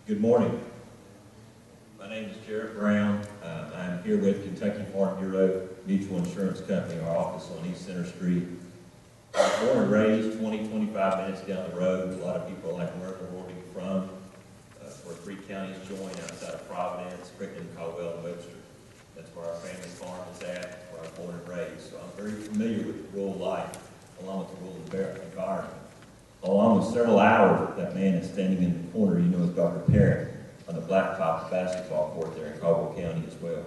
Good morning. My name is Jarett Brown. I'm here with Kentucky Farm Bureau Mutual Insurance Company, our office on East Center Street. I was born and raised 20-25 minutes down the road. A lot of people are like, where in the world are you from? Where three counties join outside of Providence, Crittenden, Caldwell, and Webster. That's where our family farm is at, where I was born and raised. So I'm very familiar with rural life, along with the rural environment. Along with several hours, that man is standing in the corner, you know, is Dr. Parent on the blacktop basketball court there in Caldwell County as well.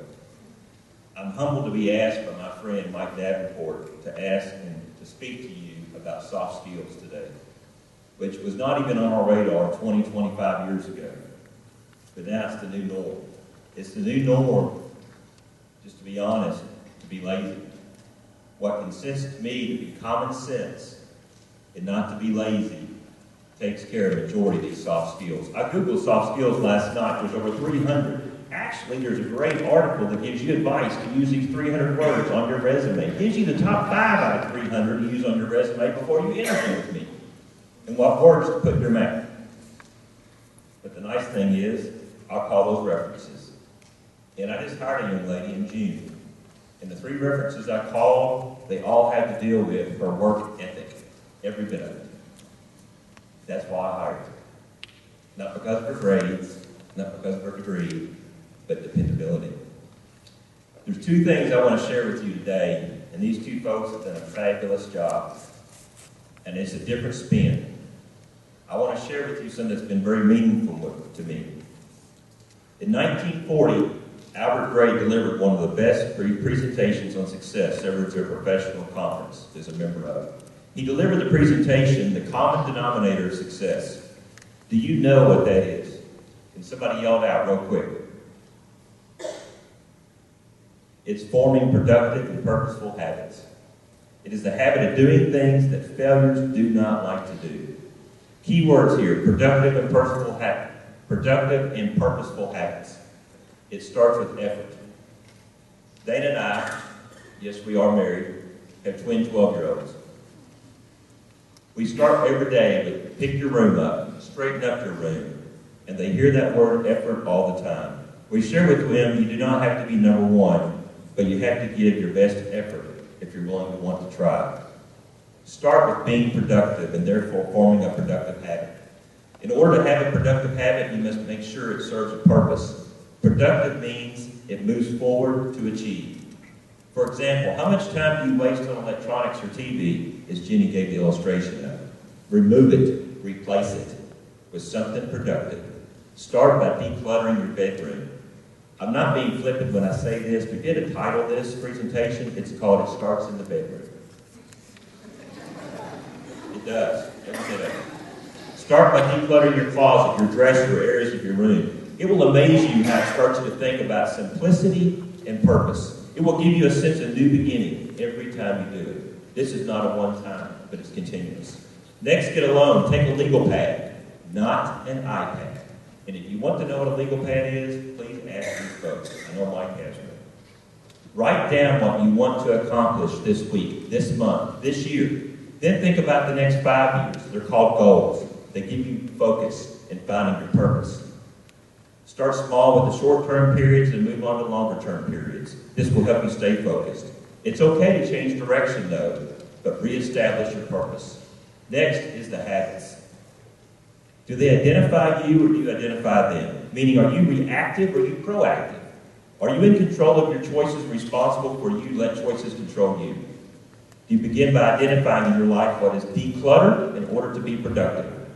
I'm humbled to be asked by my friend Mike Davenport to ask and to speak to you about soft skills today, which was not even on our radar 20, 25 years ago. But now it's the new norm. It's the new norm, just to be honest, to be lazy. What consists to me to be common sense and not to be lazy takes care of the majority of these soft skills. I Googled soft skills last night. There's over 300. Actually, there's a great article that gives you advice to use these 300 words on your resume. It gives you the top 5 out of 300 to use on your resume before you interview with me, and what words to put in your mouth. But the nice thing is, I'll call those references. And I just hired a young lady in June. And the 3 references I called, they all had to deal with her work ethic. Every bit of it. That's why I hired her. Not because of her grades, not because of her degree, but dependability. There's 2 things I want to share with you today, and these 2 folks have done a fabulous job. And it's a different spin. I want to share with you something that's been very meaningful to me. In 1940, Albert Gray delivered one of the best presentations on success ever to a professional conference as a member of. He delivered the presentation, The Common Denominator of Success. Do you know what that is? Can somebody yell it out real quick? It's forming productive and purposeful habits. It is the habit of doing things that failures do not like to do. Key words here, productive and purposeful habits. Productive and purposeful habits. It starts with effort. Dana and I, yes, we are married, have twin 12-year-olds. We start every day with pick your room up, straighten up your room, and they hear that word effort all the time. We share with them you do not have to be number 1, but you have to give your best effort if you're willing to want to try. Start with being productive and therefore forming a productive habit. In order to have a productive habit, you must make sure it serves a purpose. Productive means it moves forward to achieve. For example, how much time do you waste on electronics or TV, as Jenny gave the illustration of? Remove it, replace it with something productive. Start by decluttering your bedroom. I'm not being flippant when I say this. We did a title this presentation. It's called It Starts in the Bedroom. It does, every bit of it. Start by decluttering your closet, your dresser, areas of your room. It will amaze you how it starts you to think about simplicity and purpose. It will give you a sense of new beginning every time you do it. This is not a one-time, but it's continuous. Next, get a loan. Take a legal pad, not an iPad. And if you want to know what a legal pad is, please ask these folks. I know Mike has one. Write down what you want to accomplish this week, this month, this year. Then think about the next 5 years. They're called goals. They give you focus in finding your purpose. Start small with the short-term periods and move on to longer-term periods. This will help you stay focused. It's okay to change direction, though, but reestablish your purpose. Next is the habits. Do they identify you or do you identify them? Meaning, are you reactive or are you proactive? Are you in control of your choices, responsible for you let choices control you? Do you begin by identifying in your life what is decluttered in order to be productive?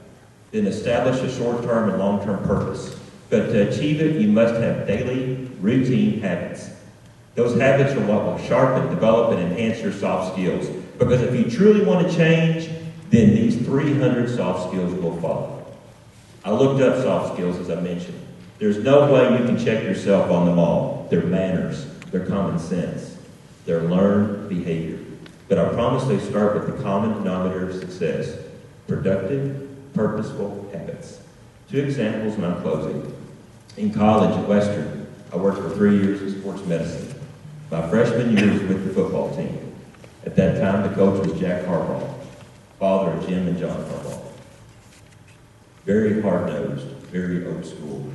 Then establish a short-term and long-term purpose. But to achieve it, you must have daily, routine habits. Those habits are what will sharpen, develop, and enhance your soft skills. Because if you truly want to change, then these 300 soft skills will follow. I looked up soft skills, as I mentioned. There's no way you can check yourself on them all. They're manners. They're common sense. They're learned behavior. But I promise they start with the common denominator of success. Productive, purposeful habits. 2 examples and I'm closing. In college at Western, I worked for 3 years in sports medicine. My freshman year was with the football team. At that time, the coach was Jack Harbaugh, father of Jim and John Harbaugh. Very hard-nosed, very old school.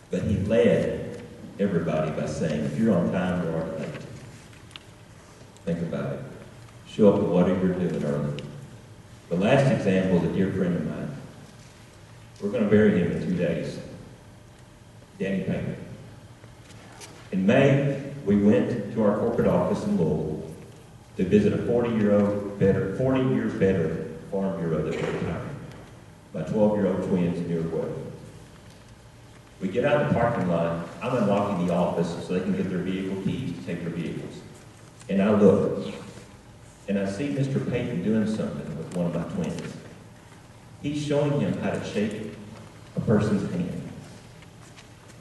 But he led everybody by saying, if you're on time, you aren't late. Think about it. Show up to whatever you're doing early. The last example is a dear friend of mine. We're going to bury him in 2 days. Danny Payne. In May, we went to our corporate office in Louisville to visit a 40 years veteran farm bureau that we're retiring. My 12-year-old twins, near well. We get out of the parking lot. I'm unlocking the office so they can get their vehicle keys to take their vehicles. And I look, and I see Mr. Payton doing something with one of my twins. He's showing him how to shake a person's hand.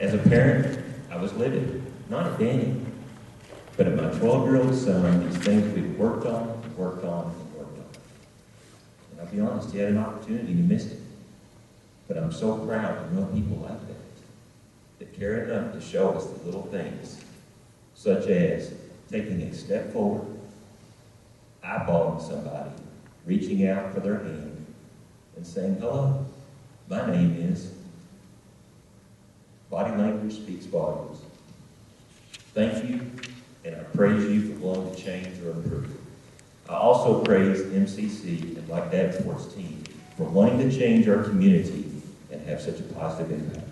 As a parent, I was livid, not at Danny, but at my 12-year-old son, these things we've worked on, and worked on, and worked on. And I'll be honest, he had an opportunity, he missed it. But I'm so proud to know people like that care enough to show us the little things, such as taking a step forward, eyeballing somebody, reaching out for their hand, and saying, hello, my name is. Body language speaks volumes. Thank you, and I praise you for wanting to change or improve. I also praise MCC and Like That Sports team for wanting to change our community and have such a positive impact.